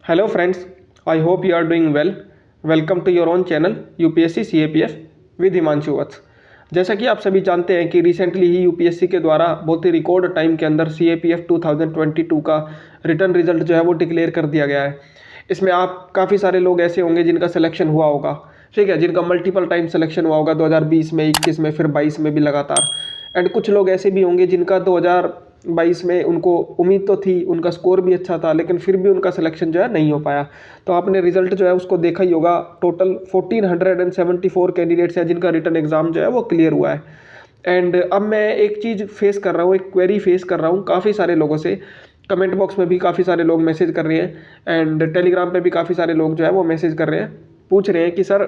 Hello friends, I hope you are doing well. Welcome to your own channel UPSC CAPF with Himanshu वत्स। जैसा कि आप सभी जानते हैं कि रिसेंटली ही यूपीएससी के द्वारा बहुत ही रिकॉर्ड टाइम के अंदर CAPF 2022 का रिटर्न रिजल्ट जो है वो डिक्लेयर कर दिया गया है। इसमें आप काफ़ी सारे लोग ऐसे होंगे जिनका सिलेक्शन हुआ होगा, ठीक है, जिनका मल्टीपल टाइम सिलेक्शन हुआ होगा 2020 में, 21 में, फिर 22 में भी लगातार। एंड कुछ लोग ऐसे भी होंगे जिनका 2022 में उनको उम्मीद तो थी, उनका स्कोर भी अच्छा था, लेकिन फिर भी उनका सिलेक्शन जो है नहीं हो पाया। तो आपने रिजल्ट जो है उसको देखा ही होगा। टोटल 1474 कैंडिडेट्स हैं जिनका रिटर्न एग्ज़ाम जो है वो क्लियर हुआ है। एंड अब मैं एक चीज़ फेस कर रहा हूँ, एक क्वेरी फेस कर रहा हूँ काफ़ी सारे लोगों से। कमेंट बॉक्स में भी काफ़ी सारे लोग मैसेज कर रहे हैं एंड टेलीग्राम पे भी काफ़ी सारे लोग जो है वो मैसेज कर रहे हैं, पूछ रहे हैं कि सर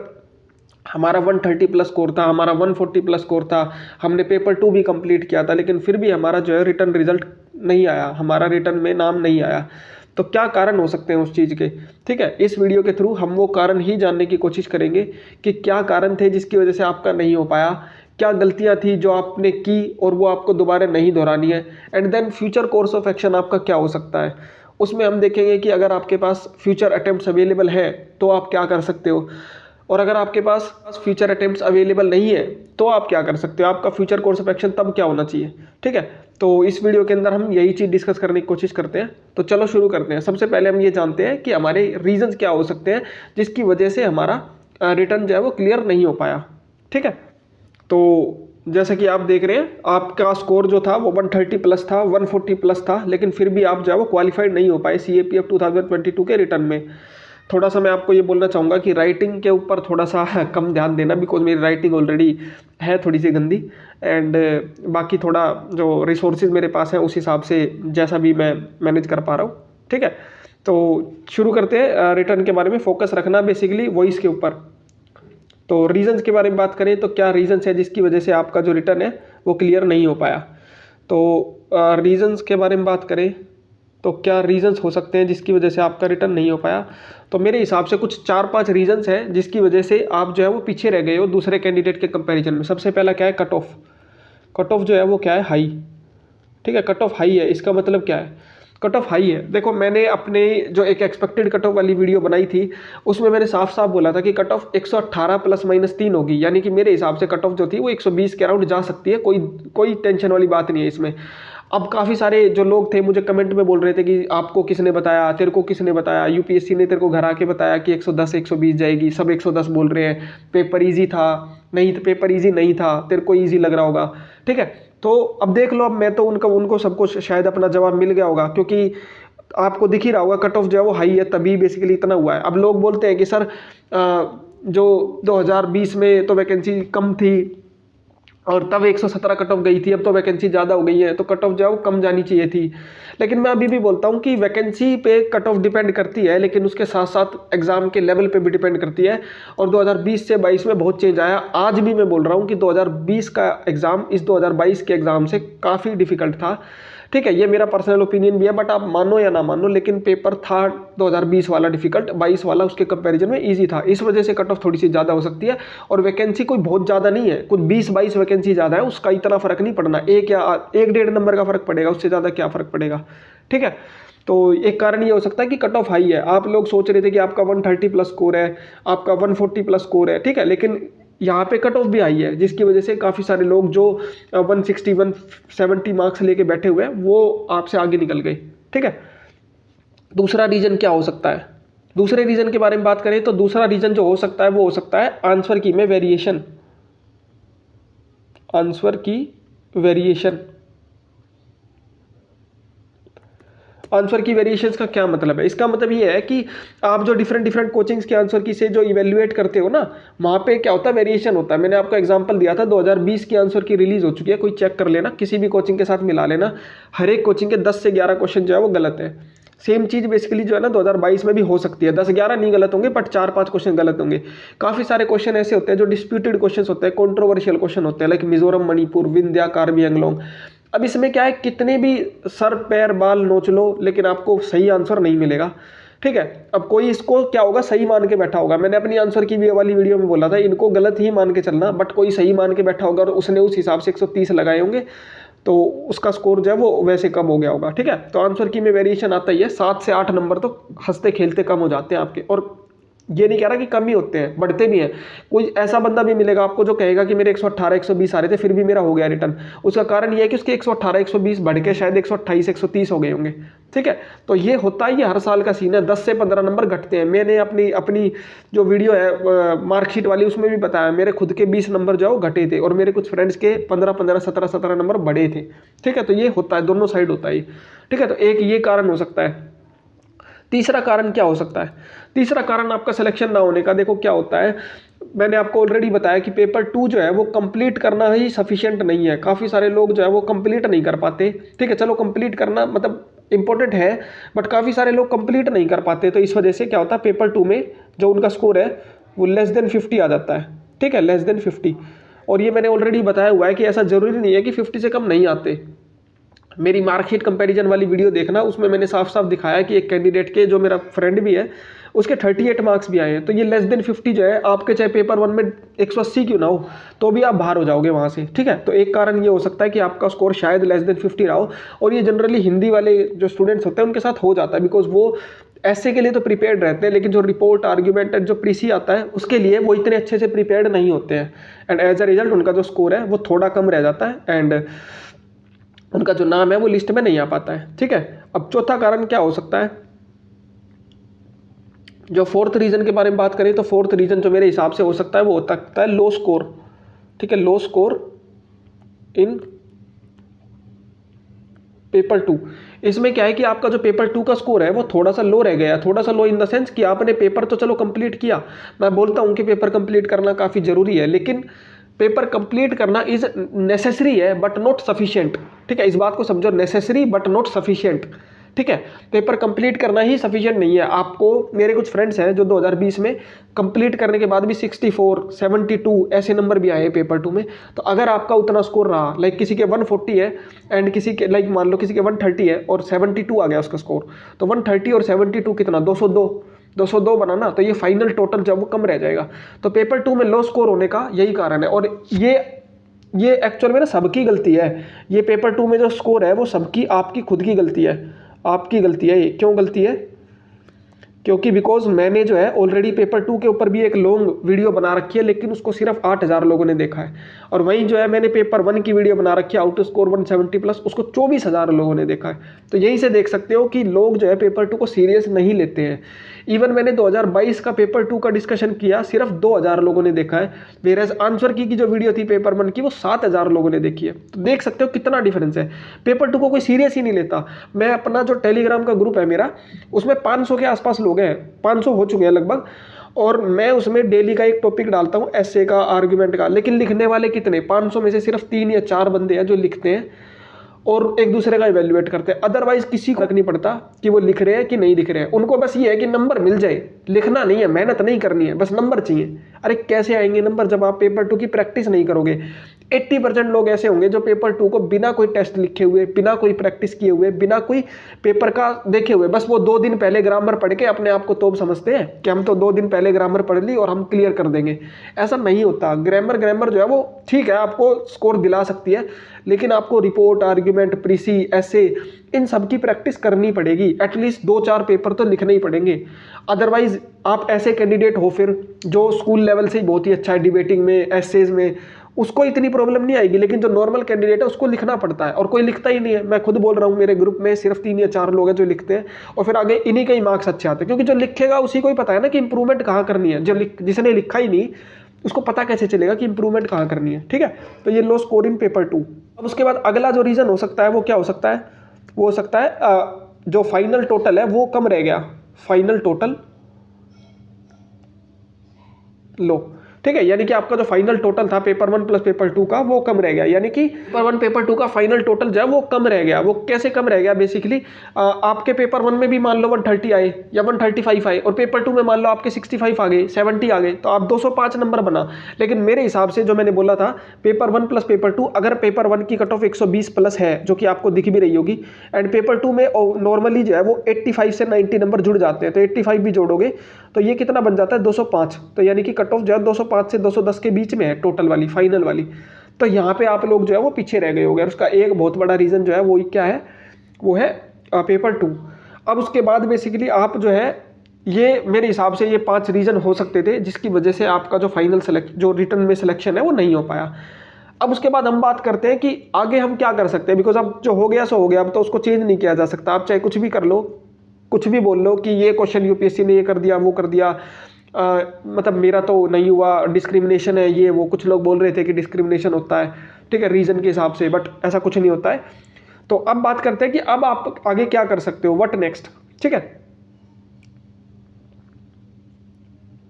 हमारा 130 प्लस स्कोर था, हमारा 140 प्लस स्कोर था, हमने पेपर 2 भी कंप्लीट किया था, लेकिन फिर भी हमारा जो है रिटर्न रिजल्ट नहीं आया, हमारा रिटर्न में नाम नहीं आया। तो क्या कारण हो सकते हैं उस चीज़ के, ठीक है। इस वीडियो के थ्रू हम वो कारण ही जानने की कोशिश करेंगे कि क्या कारण थे जिसकी वजह से आपका नहीं हो पाया, क्या गलतियां थी जो आपने की और वो आपको दोबारा नहीं दोहरानी है, and then future course of action आपका क्या हो सकता है। उसमें हम देखेंगे कि अगर आपके पास फ्यूचर अटेम्प्ट्स अवेलेबल है तो आप क्या कर सकते हो, और अगर आपके पास फ्यूचर अटेम्प्ट्स अवेलेबल नहीं है तो आप क्या कर सकते हो, आपका फ्यूचर कोर्स ऑफ एक्शन तब क्या होना चाहिए, ठीक है। तो इस वीडियो के अंदर हम यही चीज़ डिस्कस करने की कोशिश करते हैं। तो चलो शुरू करते हैं। सबसे पहले हम ये जानते हैं कि हमारे रीजंस क्या हो सकते हैं जिसकी वजह से हमारा रिटर्न जो है वो क्लियर नहीं हो पाया, ठीक है। तो जैसा कि आप देख रहे हैं, आपका स्कोर जो था वो 130 प्लस था, 140 प्लस था, लेकिन फिर भी आप जो है वो क्वालिफाइड नहीं हो पाए CAPF 2022 के रिटर्न में। थोड़ा सा मैं आपको ये बोलना चाहूँगा कि राइटिंग के ऊपर थोड़ा सा कम ध्यान देना, बिकॉज मेरी राइटिंग ऑलरेडी है थोड़ी सी गंदी। एंड बाकी थोड़ा जो रिसोर्सेज मेरे पास हैं उस हिसाब से जैसा भी मैं मैनेज कर पा रहा हूँ, ठीक है। तो शुरू करते हैं। रिटर्न के बारे में फोकस रखना बेसिकली वॉइस के ऊपर। तो रीजंस के बारे में बात करें तो क्या रीजंस है जिसकी वजह से आपका जो रिटर्न है वो क्लियर नहीं हो पाया। तो रीजंस के बारे में बात करें तो क्या रीजंस हो सकते हैं जिसकी वजह से आपका रिटर्न नहीं हो पाया। तो मेरे हिसाब से कुछ 4-5 रीजंस हैं जिसकी वजह से आप जो है वो पीछे रह गए हो दूसरे कैंडिडेट के कंपैरिजन में। सबसे पहला क्या है, कट ऑफ। कट ऑफ जो है वो क्या है, हाई, ठीक है। कट ऑफ हाई है, इसका मतलब क्या है, कट ऑफ हाई है। देखो मैंने अपने जो एक एक्सपेक्टेड कट ऑफ वाली वीडियो बनाई थी उसमें मैंने साफ साफ बोला था कि कट ऑफ 118 ±3 होगी, यानी कि मेरे हिसाब से कट ऑफ जो थी वो 120 के अराउंड जा सकती है। कोई टेंशन वाली बात नहीं है इसमें। अब काफ़ी सारे जो लोग थे मुझे कमेंट में बोल रहे थे कि आपको किसने बताया, तेरे को किसने बताया, यूपीएससी ने तेरे को घर आके बताया कि 110 120 जाएगी, सब 110 बोल रहे हैं, पेपर ईजी था, नहीं तो पेपर ईजी नहीं था, तेरे को ईजी लग रहा होगा, ठीक है। तो अब देख लो, अब मैं तो उनको सबको शायद अपना जवाब मिल गया होगा, क्योंकि आपको दिख ही रहा होगा कट ऑफ जो है वो हाई है, तभी बेसिकली इतना हुआ है। अब लोग बोलते हैं कि सर जो 2020 में तो वैकेंसी कम थी और तब 117 कट ऑफ गई थी, अब तो वैकेंसी ज़्यादा हो गई है तो कट ऑफ जो है वो कम जानी चाहिए थी। लेकिन मैं अभी भी बोलता हूँ कि वैकेंसी पे कट ऑफ डिपेंड करती है, लेकिन उसके साथ साथ एग्ज़ाम के लेवल पे भी डिपेंड करती है। और 2020 से 22 में बहुत चेंज आया। आज भी मैं बोल रहा हूँ कि 2020 का एग्ज़ाम इस 2022 के एग्ज़ाम से काफ़ी डिफिकल्ट था, ठीक है। ये मेरा पर्सनल ओपिनियन भी है, बट आप मानो या ना मानो, लेकिन पेपर था 2020 वाला डिफिकल्ट, 22 वाला उसके कंपैरिजन में इजी था। इस वजह से कट ऑफ थोड़ी सी ज़्यादा हो सकती है। और वैकेंसी कोई बहुत ज़्यादा नहीं है, कुछ 20-22 वैकेंसी ज़्यादा है, उसका इतना फ़र्क नहीं पड़ना, एक या 1-1.5 नंबर का फ़र्क पड़ेगा, उससे ज़्यादा क्या फ़र्क पड़ेगा, ठीक है। तो एक कारण ये हो सकता है कि कट ऑफ हाई है। आप लोग सोच रहे थे कि आपका 130 प्लस स्कोर है, आपका 140 प्लस स्कोर है, ठीक है, लेकिन यहाँ पे कट ऑफ भी आई है, जिसकी वजह से काफ़ी सारे लोग जो 160 170 मार्क्स लेके बैठे हुए हैं वो आपसे आगे निकल गए, ठीक है। दूसरा रीज़न क्या हो सकता है, दूसरे रीज़न के बारे में बात करें तो दूसरा रीज़न जो हो सकता है वो हो सकता है आंसर की में वेरिएशन। आंसर की वेरिएशन, आंसर की वेरिएशंस का क्या मतलब है, इसका मतलब ये है कि आप जो डिफरेंट कोचिंग्स के आंसर की से जो इवेल्युएट करते हो ना, वहाँ पे क्या होता है, वेरिएशन होता है। मैंने आपको एग्जांपल दिया था, 2020 की आंसर की रिलीज हो चुकी है, कोई चेक कर लेना, किसी भी कोचिंग के साथ मिला लेना, हर एक कोचिंग के 10 से 11 क्वेश्चन जो है वो गलत है। सेम चीज़ बेसिकली जो है ना 2022 में भी हो सकती है, 10-11 नहीं गलत होंगे बट 4-5 क्वेश्चन गलत होंगे। काफ़ी सारे क्वेश्चन ऐसे होते हैं जो डिस्प्यूटेड क्वेश्चन होते हैं, कंट्रोवर्शियल क्वेश्चन होते हैं, लाइक मिजोरम, मणिपुर, विंध्या, कार्बी एंगलोंग। अब इसमें क्या है, कितने भी सर पैर बाल नोच लो लेकिन आपको सही आंसर नहीं मिलेगा, ठीक है। अब कोई इसको क्या होगा, सही मान के बैठा होगा। मैंने अपनी आंसर की वाली वीडियो में बोला था, इनको गलत ही मान के चलना, बट कोई सही मान के बैठा होगा और उसने उस हिसाब से 130 लगाए होंगे, तो उसका स्कोर जो है वो वैसे कम हो गया होगा। ठीक है, तो आंसर की में वेरिएशन आता ही है, 7 से 8 नंबर तो हंसते खेलते कम हो जाते हैं आपके। और ये नहीं कह रहा कि कम ही होते हैं, बढ़ते भी हैं। कोई ऐसा बंदा भी मिलेगा आपको जो कहेगा कि मेरे 118 120 आ रहे थे फिर भी मेरा हो गया रिटर्न। उसका कारण ये है कि उसके 118 120 बढ़ के शायद 128 130 हो गए होंगे। ठीक है, तो ये होता ही हर साल का सीन है, 10 से 15 नंबर घटते हैं। मैंने अपनी अपनी जो वीडियो है मार्कशीट वाली उसमें भी बताया, मेरे खुद के 20 नंबर जो घटे थे और मेरे कुछ फ्रेंड्स के 15 15 17 17 नंबर बढ़े थे। ठीक है, तो ये होता है, दोनों साइड होता है। ठीक है, तो एक ये कारण हो सकता है। तीसरा कारण क्या हो सकता है? तीसरा कारण आपका सिलेक्शन ना होने का, देखो क्या होता है, मैंने आपको ऑलरेडी बताया कि पेपर 2 जो है वो कंप्लीट करना ही सफिशिएंट नहीं है। काफ़ी सारे लोग जो है वो कंप्लीट नहीं कर पाते। ठीक है, चलो कंप्लीट करना मतलब इंपॉर्टेंट है, बट काफ़ी सारे लोग कंप्लीट नहीं कर पाते। तो इस वजह से क्या होता है, पेपर 2 में जो उनका स्कोर है वो लेस देन 50 आ जाता है। ठीक है, लेस देन 50। और ये मैंने ऑलरेडी बताया हुआ है कि ऐसा जरूरी नहीं है कि 50 से कम नहीं आते। मेरी मार्कशीट कंपैरिजन वाली वीडियो देखना, उसमें मैंने साफ साफ दिखाया कि एक कैंडिडेट के, जो मेरा फ्रेंड भी है, उसके 38 मार्क्स भी आए हैं। तो ये लेस देन 50 जो है आपके, चाहे पेपर 1 में 180 क्यों ना हो, तो भी आप बाहर हो जाओगे वहाँ से। ठीक है, तो एक कारण ये हो सकता है कि आपका स्कोर शायद लेस देन 50 रहा हो। और ये जनरली हिंदी वाले जो स्टूडेंट्स होते हैं उनके साथ हो जाता है, बिकॉज वो ऐसे के लिए तो प्रिपेयर्ड रहते हैं, लेकिन जो रिपोर्ट आर्ग्यूमेंट जो प्रीसी आता है उसके लिए वो इतने अच्छे से प्रिपेयर्ड नहीं होते हैं। एंड एज अ रिजल्ट उनका जो स्कोर है वो थोड़ा कम रह जाता है एंड उनका जो नाम है वो लिस्ट में नहीं आ पाता है। ठीक है, अब चौथा कारण क्या हो सकता है? जो फोर्थ रीजन के बारे में बात करें तो फोर्थ रीजन जो मेरे हिसाब से हो सकता है वो हो सकता है लो स्कोर। ठीक है, लो स्कोर इन पेपर 2। इसमें क्या है कि आपका जो पेपर 2 का स्कोर है वो थोड़ा सा लो रह गया। थोड़ा सा लो इन द सेंस कि आपने पेपर तो चलो कंप्लीट किया, मैं बोलता हूं कि पेपर कंप्लीट करना काफ़ी ज़रूरी है, लेकिन पेपर कंप्लीट करना इज नेसेसरी है बट नॉट सफिशिएंट। ठीक है, इस बात को समझो, नेसेसरी बट नॉट सफिशिएंट। ठीक है, पेपर कंप्लीट करना ही सफिशिएंट नहीं है आपको। मेरे कुछ फ्रेंड्स हैं जो 2020 में कंप्लीट करने के बाद भी 64 72 ऐसे नंबर भी आए हैं पेपर 2 में। तो अगर आपका उतना स्कोर रहा, लाइक किसी के 140 है एंड किसी के, लाइक मान लो किसी के 130 है और 72 आ गया उसका स्कोर, तो 130 और 72 कितना, 202 बनाना, तो ये फाइनल टोटल जब वो कम रह जाएगा। तो पेपर 2 में लो स्कोर होने का यही कारण है। और ये एक्चुअल में ना सबकी गलती है। ये पेपर 2 में जो स्कोर है वो सबकी आपकी खुद की गलती है, आपकी गलती है। ये क्यों गलती है? क्योंकि बिकॉज मैंने जो है ऑलरेडी पेपर 2 के ऊपर भी एक लॉन्ग वीडियो बना रखी है, लेकिन उसको सिर्फ 8000 लोगों ने देखा है। और वहीं जो है मैंने पेपर 1 की वीडियो बना रखी है आउट स्कोर 170 प्लस, उसको 24000 लोगों ने देखा है। तो यहीं से देख सकते हो कि लोग जो है पेपर 2 को सीरियस नहीं लेते हैं। इवन मैंने 2022 का पेपर 2 का डिस्कशन किया, सिर्फ 2000 लोगों ने देखा है, वेरएज आंसर की जो वीडियो थी पेपर 1 की वो 7000 लोगों ने देखी है। तो देख सकते हो कितना डिफरेंस है। पेपर 2 को कोई सीरियस ही नहीं लेता। मैं अपना जो टेलीग्राम का ग्रुप है मेरा, उसमें 500 के आसपास लोग हैं, 500 हो चुके हैं लगभग, और मैं उसमें डेली का एक टॉपिक डालता हूँ, एसे का, आर्गुमेंट का, लेकिन लिखने वाले कितने, 500 में से सिर्फ 3 या 4 बंदे हैं जो लिखते हैं और एक दूसरे का इवैल्यूएट करते हैं। अदरवाइज किसी को फर्क नहीं पड़ता कि वो लिख रहे हैं कि नहीं लिख रहे हैं, उनको बस ये है कि नंबर मिल जाए, लिखना नहीं है, मेहनत नहीं करनी है, बस नंबर चाहिए। अरे कैसे आएंगे नंबर जब आप पेपर 2 की प्रैक्टिस नहीं करोगे? 80% लोग ऐसे होंगे जो पेपर 2 को बिना कोई टेस्ट लिखे हुए, बिना कोई प्रैक्टिस किए हुए, बिना कोई पेपर का देखे हुए, बस वो 2 दिन पहले ग्रामर पढ़ के अपने आप को तोप समझते हैं कि हम तो 2 दिन पहले ग्रामर पढ़ ली और हम क्लियर कर देंगे। ऐसा नहीं होता। ग्रामर जो है वो ठीक है, आपको स्कोर दिला सकती है, लेकिन आपको रिपोर्ट, आर्ग्यूमेंट, प्रीसी, ऐसे, इन सब की प्रैक्टिस करनी पड़ेगी। एटलीस्ट 2-4 पेपर तो लिखने ही पड़ेंगे। अदरवाइज आप ऐसे कैंडिडेट हो फिर जो स्कूल लेवल से ही बहुत ही अच्छा है डिबेटिंग में, एसेज में, उसको इतनी प्रॉब्लम नहीं आएगी, लेकिन जो नॉर्मल कैंडिडेट है उसको लिखना पड़ता है और कोई लिखता ही नहीं है। मैं खुद बोल रहा हूँ, मेरे ग्रुप में सिर्फ 3 या 4 लोग हैं जो लिखते हैं और फिर आगे इन्हीं के ही मार्क्स अच्छे आते हैं, क्योंकि जो लिखेगा उसी को ही पता है ना कि इंप्रूवमेंट कहाँ करनी है। जिसने लिखा ही नहीं उसको पता कैसे चलेगा कि इंप्रूवमेंट कहाँ करनी है। ठीक है, तो ये लो स्कोर इन पेपर 2। अब उसके बाद अगला जो रीजन हो सकता है वो क्या हो सकता है? वो हो सकता है जो फाइनल टोटल है वो कम रह गया, फाइनल टोटल लो। ठीक है, यानी कि आपका जो फाइनल टोटल था पेपर 1 प्लस पेपर 2 का वो कम रह गया, यानी कि पेपर 1 पेपर 2 का फाइनल टोटल जो है वो कम रह गया। वो कैसे कम रह गया? बेसिकली आपके पेपर 1 में भी मान लो 130 आए या 135 आए और पेपर 2 में मान लो आपके 65 आ गए, 70 आ गए, तो आप 205 नंबर बना। लेकिन मेरे हिसाब से जो मैंने बोला था, पेपर 1 प्लस पेपर 2, अगर पेपर 1 की कट ऑफ 120 प्लस है, जो कि आपको दिख भी रही होगी, एंड पेपर 2 में नॉर्मली जो है वो 85 से 90 नंबर जुड़ जाते हैं, तो 85 भी जोड़ोगे तो ये कितना बन जाता है? 205। तो यानी कि कट ऑफ जो है 205 से 210 के बीच में है, टोटल वाली, फाइनल वाली। तो यहाँ पे आप लोग जो है वो पीछे रह गए हो गए। उसका एक बहुत बड़ा रीज़न जो है वो क्या है, वो है पेपर 2। अब उसके बाद बेसिकली आप जो है, ये मेरे हिसाब से ये 5 रीज़न हो सकते थे जिसकी वजह से आपका जो फाइनल जो रिटर्न में सिलेक्शन है वो नहीं हो पाया। अब उसके बाद हम बात करते हैं कि आगे हम क्या कर सकते हैं, बिकॉज अब जो हो गया सो हो गया, अब तो उसको चेंज नहीं किया जा सकता। आप चाहे कुछ भी कर लो, कुछ भी बोल लो कि ये क्वेश्चन यूपीएससी ने ये कर दिया, वो कर दिया, मतलब मेरा तो नहीं हुआ, डिस्क्रिमिनेशन है, ये वो। कुछ लोग बोल रहे थे कि डिस्क्रिमिनेशन होता है, ठीक है, रीज़न के हिसाब से, बट ऐसा कुछ नहीं होता है। तो अब बात करते हैं कि अब आप आगे क्या कर सकते हो, व्हाट नेक्स्ट, ठीक है।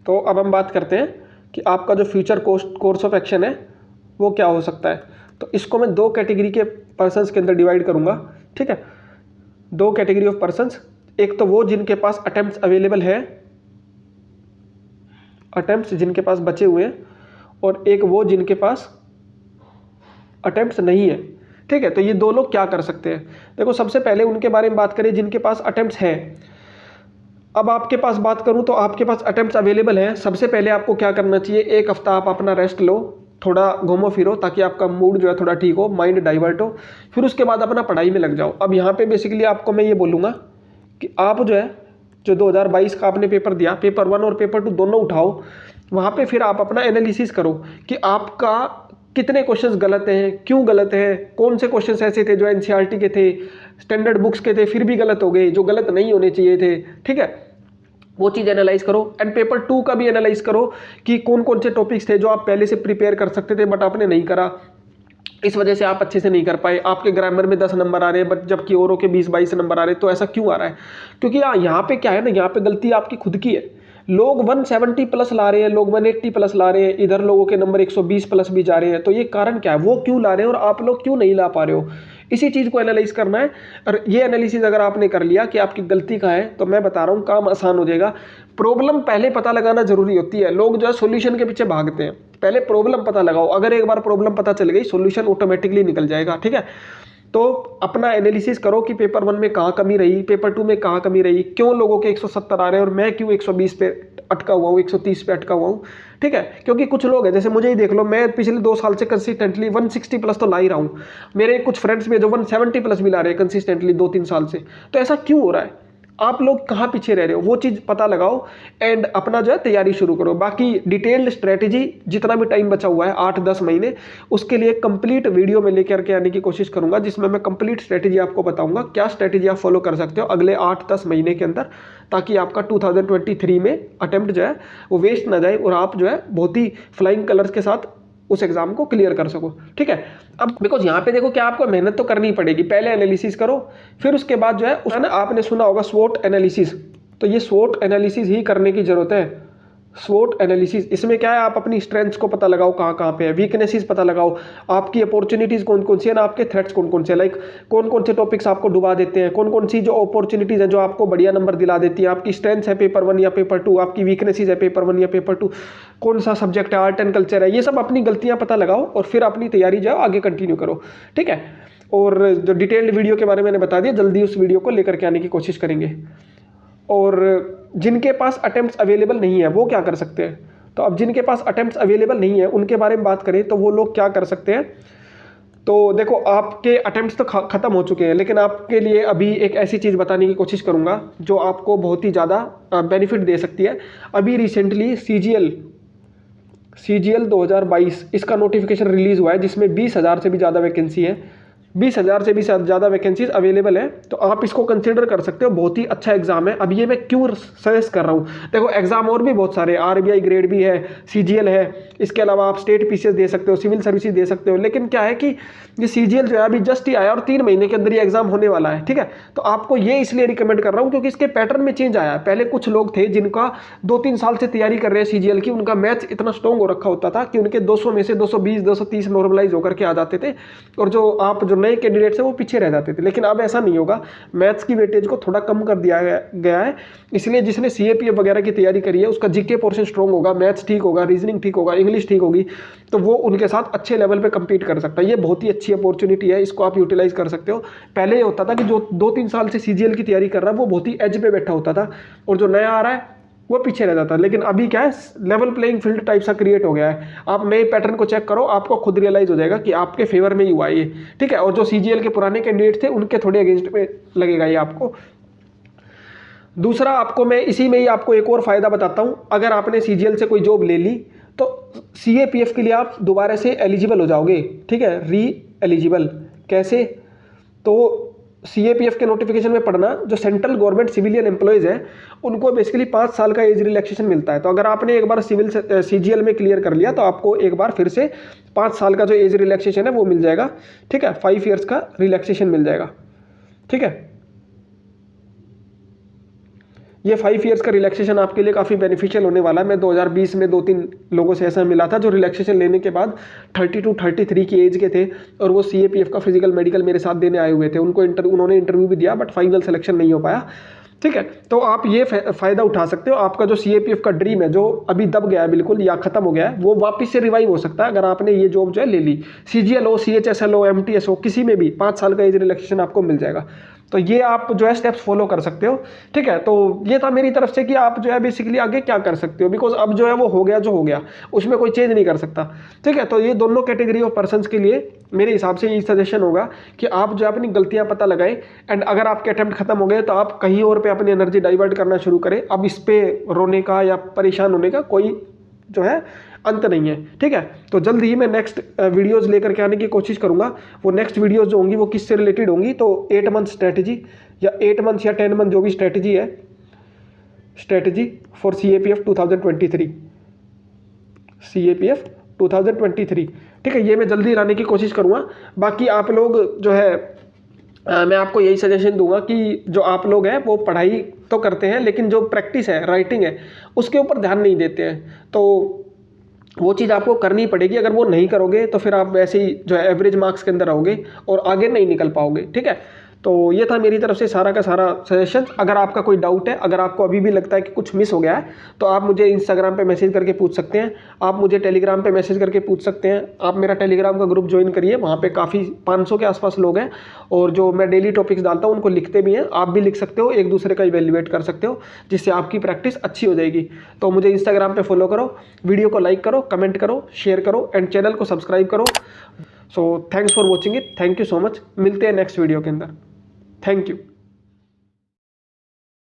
तो अब हम बात करते हैं कि आपका जो फ्यूचर कोर्स ऑफ एक्शन है वो क्या हो सकता है। तो इसको मैं 2 कैटेगरी के पर्सन्स के अंदर डिवाइड करूंगा, ठीक है। 2 कैटेगरी ऑफ पर्सन्स, एक तो वो जिनके पास अटेम्प्ट्स अवेलेबल है, अटेम्प्ट्स जिनके पास बचे हुए हैं, और एक वो जिनके पास अटेम्प्ट्स नहीं है, ठीक है। तो ये 2 लोग क्या कर सकते हैं। देखो, सबसे पहले उनके बारे में बात करें जिनके पास अटेम्प्ट्स है। अब आपके पास बात करूं तो आपके पास अटेम्प्ट्स अवेलेबल हैं। सबसे पहले आपको क्या करना चाहिए, एक हफ्ता आप अपना रेस्ट लो, थोड़ा घूमो फिरो, ताकि आपका मूड जो है थोड़ा ठीक हो, माइंड डाइवर्ट हो। फिर उसके बाद अपना पढ़ाई में लग जाओ। अब यहाँ पे बेसिकली आपको मैं ये बोलूँगा कि आप जो है, जो 2022 का आपने पेपर दिया, पेपर 1 और पेपर 2 दोनों उठाओ। वहाँ पे फिर आप अपना एनालिसिस करो कि आपका कितने क्वेश्चंस गलत हैं, क्यों गलत हैं, कौन से क्वेश्चंस ऐसे थे जो एनसीईआरटी के थे, स्टैंडर्ड बुक्स के थे, फिर भी गलत हो गए, जो गलत नहीं होने चाहिए थे, ठीक है। वो चीज़ एनालाइज करो। एंड पेपर 2 का भी एनालाइज करो कि कौन कौन से टॉपिक्स थे जो आप पहले से प्रिपेयर कर सकते थे बट आपने नहीं करा, इस वजह से आप अच्छे से नहीं कर पाए। आपके ग्रामर में 10 नंबर आ रहे हैं बट जबकि औरों के 20-22 नंबर आ रहे हैं। तो ऐसा क्यों आ रहा है, क्योंकि यहाँ पे क्या है ना, यहाँ पे गलती आपकी खुद की है। लोग 170 प्लस ला रहे हैं, लोग 180 प्लस ला रहे हैं, इधर लोगों के नंबर 120 प्लस भी जा रहे हैं। तो ये कारण क्या है, वो क्यों ला रहे हैं और आप लोग क्यों नहीं ला पा रहे हो, इसी चीज़ को एनालाइज करना है। और ये एनालिसिस अगर आपने कर लिया कि आपकी गलती कहाँ है, तो मैं बता रहा हूँ काम आसान हो जाएगा। प्रॉब्लम पहले पता लगाना जरूरी होती है। लोग जो है सोल्यूशन के पीछे भागते हैं, पहले प्रॉब्लम पता लगाओ। अगर एक बार प्रॉब्लम पता चल गई, सोल्यूशन ऑटोमेटिकली निकल जाएगा, ठीक है। तो अपना एनालिसिस करो कि पेपर 1 में कहाँ कमी रही, पेपर 2 में कहाँ कमी रही, क्यों लोगों के 170 आ रहे हैं और मैं क्यों 120 पे अटका हुआ हूँ, 130 पे अटका हुआ हूँ, ठीक है। क्योंकि कुछ लोग हैं, जैसे मुझे ही देख लो, मैं पिछले 2 साल से कंसिस्टेंटली 160 प्लस तो ला ही रहा हूँ। मेरे कुछ फ्रेंड्स भी जो 170 प्लस भी ला रहे हैं कंसिस्टेंटली 2-3 साल से। तो ऐसा क्यों हो रहा है, आप लोग कहाँ पीछे रह रहे हो, वो चीज़ पता लगाओ एंड अपना जो है तैयारी शुरू करो। बाकी डिटेल्ड स्ट्रेटेजी जितना भी टाइम बचा हुआ है 8-10 महीने, उसके लिए कंप्लीट वीडियो में लेकर के आने की कोशिश करूंगा, जिसमें मैं कंप्लीट स्ट्रेटेजी आपको बताऊंगा क्या स्ट्रेटेजी आप फॉलो कर सकते हो अगले 8-10 महीने के अंदर, ताकि आपका 2023 में अटेम्प्ट जो है वो वेस्ट ना जाए और आप जो है बहुत ही फ्लाइंग कलर्स के साथ उस एग्जाम को क्लियर कर सको, ठीक है। अब बिकॉज यहाँ पे देखो कि आपको मेहनत तो करनी पड़ेगी, पहले एनालिसिस करो, फिर उसके बाद जो है उसने आपने सुना होगा स्वोट एनालिसिस, तो ये स्वोट एनालिसिस ही करने की जरूरत है। स्वोट एनालिसिस, इसमें क्या है, आप अपनी स्ट्रेंथ्स को पता लगाओ कहाँ कहाँ पे है, वीकनेसेस पता लगाओ, आपकी अपॉर्चुनिटीज़ कौन कौन सी है ना, आपके थ्रेट्स कौन कौन से, लाइक कौन कौन से टॉपिक्स आपको डुबा देते हैं, कौन कौन सी जो अपॉर्चुनिटीज़ हैं जो आपको बढ़िया नंबर दिला देती हैं, आपकी स्ट्रेंथ्स है पेपर 1 या पेपर 2, आपकी वीकनेसेस है पेपर 1 या पेपर 2, कौन सा सब्जेक्ट है, आर्ट एंड कल्चर है, ये सब अपनी गलतियाँ पता लगाओ और फिर अपनी तैयारी जाओ आगे कंटिन्यू करो, ठीक है। और जो डिटेल्ड वीडियो के बारे में मैंने बता दिया, जल्दी उस वीडियो को लेकर के आने की कोशिश करेंगे। और जिनके पास अटेम्प्ट्स अवेलेबल नहीं है वो क्या कर सकते हैं, तो अब जिनके पास अटेम्प्ट्स अवेलेबल नहीं है उनके बारे में बात करें तो वो लोग क्या कर सकते हैं। तो देखो, आपके अटेम्प्ट्स तो ख़त्म हो चुके हैं, लेकिन आपके लिए अभी एक ऐसी चीज़ बताने की कोशिश करूंगा जो आपको बहुत ही ज़्यादा बेनिफिट दे सकती है। अभी रिसेंटली CGL 2022 इसका नोटिफिकेशन रिलीज़ हुआ है, जिसमें 20,000 से भी ज़्यादा वैकेंसी है, 20,000 से भी ज़्यादा वैकेंसीज अवेलेबल है। तो आप इसको कंसिडर कर सकते हो, बहुत ही अच्छा एग्जाम है। अब ये मैं क्यों सजेस्ट कर रहा हूँ, देखो एग्जाम और भी बहुत सारे, RBI ग्रेड भी है, CGL है, इसके अलावा आप स्टेट PCS दे सकते हो, सिविल सर्विसेज दे सकते हो। लेकिन क्या है कि ये CGL जो है अभी जस्ट ही आया और 3 महीने के अंदर ये एग्जाम होने वाला है, ठीक है। तो आपको ये इसलिए रिकमेंड कर रहा हूँ क्योंकि इसके पैटर्न में चेंज आया है। पहले कुछ लोग थे जिनका 2-3 साल से तैयारी कर रहे हैं CGL की, उनका मैथ्स इतना स्ट्रॉन्ग हो रखा होता था कि उनके 200 में से 220-230 नॉर्मलाइज होकर के आ जाते थे, और जो नए कैंडिडेट्स हैं वो पीछे रह जाते थे। लेकिन अब ऐसा नहीं होगा, मैथ्स की वेटेज को थोड़ा कम कर दिया गया है, इसलिए जिसने CAPF वगैरह की तैयारी करी है उसका GK पोर्शन स्ट्रॉन्ग होगा, मैथ्स ठीक होगा, रीजनिंग ठीक होगा, इंग्लिश ठीक होगी, तो वो उनके साथ अच्छे लेवल पे compete कर सकता है। ये बहुत ही अच्छी अपॉर्चुनिटी है, इसको आप यूटिलाइज कर सकते हो। पहले ये होता था कि जो 2-3 साल से CGL की तैयारी कर रहा है वो बहुत ही एज पे बैठा होता था, और जो नया आ रहा है वो पीछे रह जाता है। लेकिन अभी क्या है, लेवल प्लेइंग फील्ड टाइप सा क्रिएट हो गया है। आप नए पैटर्न को चेक करो, आपको खुद रियलाइज हो जाएगा कि आपके फेवर में ही हुआ ये, ठीक है। और जो सीजीएल के पुराने कैंडिडेट थे उनके थोड़े अगेंस्ट में लगेगा ये आपको। दूसरा, आपको मैं इसी में ही आपको एक और फायदा बताता हूं। अगर आपने सीजीएल से कोई जॉब ले ली तो सीएपीएफ के लिए आप दोबारा से एलिजिबल हो जाओगे, ठीक है, री एलिजिबल। कैसे? तो सीएपीएफ के नोटिफिकेशन में पढ़ना, जो सेंट्रल गवर्नमेंट सिविलियन एम्प्लॉयज़ है उनको बेसिकली 5 साल का एज रिलैक्सेशन मिलता है। तो अगर आपने एक बार सिविल सीजीएल में क्लियर कर लिया तो आपको एक बार फिर से 5 साल का जो एज रिलैक्सेशन है वो मिल जाएगा, ठीक है। 5 ईयर्स का रिलैक्सेशन मिल जाएगा, ठीक है। ये 5 ईयर्स का रिलैक्सेशन आपके लिए काफ़ी बेनिफिशियल होने वाला है। मैं 2020 में 2-3 लोगों से ऐसा मिला था जो रिलैक्सेशन लेने के बाद 32 33 की एज के थे और वो सीएपीएफ का फिजिकल मेडिकल मेरे साथ देने आए हुए थे। उन्होंने इंटरव्यू भी दिया बट फाइनल सिलेक्शन नहीं हो पाया, ठीक है। तो आप ये फ़ायदा उठा सकते हो। आपका जो सीएपीएफ का ड्रीम है जो अभी दब गया है बिल्कुल या ख़त्म हो गया है, वो वापस से रिवाइव हो सकता है अगर आपने ये जॉब जो है ले ली। सीजीएल हो, सीएचएसएल हो, एमटीएस हो, किसी में भी 5 साल का एज रिलैक्सेशन आपको मिल जाएगा। तो ये आप जो है स्टेप्स फॉलो कर सकते हो, ठीक है। तो ये था मेरी तरफ से कि आप जो है बेसिकली आगे क्या कर सकते हो, बिकॉज अब जो है वो हो गया जो हो गया, उसमें कोई चेंज नहीं कर सकता, ठीक है। तो ये दोनों कैटेगरी ऑफ पर्सन्स के लिए मेरे हिसाब से ये सजेशन होगा कि आप जो है अपनी गलतियां पता लगाएं एंड अगर आपके अटेम्प्ट खत्म हो गए तो आप कहीं और पे अपनी एनर्जी डाइवर्ट करना शुरू करें। अब इस पे रोने का या परेशान होने का कोई जो है अंत नहीं है, ठीक है। तो जल्द ही मैं नेक्स्ट वीडियोस लेकर के आने की कोशिश करूंगा। वो नेक्स्ट वीडियोस जो होंगी वो किससे रिलेटेड होंगी, तो 8 मंथ स्ट्रेटजी या 8 मंथ या 10 मंथ जो भी स्ट्रेटजी है, स्ट्रेटजी फॉर सीएपीएफ 2023, सीएपीएफ 2023, ठीक है। ये मैं जल्दी लाने की कोशिश करूंगा। बाकी आप लोग जो है मैं आपको यही सजेशन दूंगा कि जो आप लोग हैं वो पढ़ाई तो करते हैं लेकिन जो प्रैक्टिस है, राइटिंग है, उसके ऊपर ध्यान नहीं देते हैं। तो वो चीज़ आपको करनी पड़ेगी। अगर वो नहीं करोगे तो फिर आप वैसे ही जो है एवरेज मार्क्स के अंदर रहोगे और आगे नहीं निकल पाओगे, ठीक है। तो ये था मेरी तरफ से सारा का सारा सजेशन। अगर आपका कोई डाउट है, अगर आपको अभी भी लगता है कि कुछ मिस हो गया है तो आप मुझे इंस्टाग्राम पे मैसेज करके पूछ सकते हैं, आप मुझे टेलीग्राम पे मैसेज करके पूछ सकते हैं। आप मेरा टेलीग्राम का ग्रुप ज्वाइन करिए, वहाँ पे काफ़ी 500 के आसपास लोग हैं और जो मैं डेली टॉपिक्स डालता हूँ उनको लिखते भी हैं। आप भी लिख सकते हो, एक दूसरे का इवेल्युएट कर सकते हो, जिससे आपकी प्रैक्टिस अच्छी हो जाएगी। तो मुझे इंस्टाग्राम पर फॉलो करो, वीडियो को लाइक करो, कमेंट करो, शेयर करो एंड चैनल को सब्सक्राइब करो। So thanks for watching it, thank you so much. मिलते हैं नेक्स्ट वीडियो के अंदर। Thank you.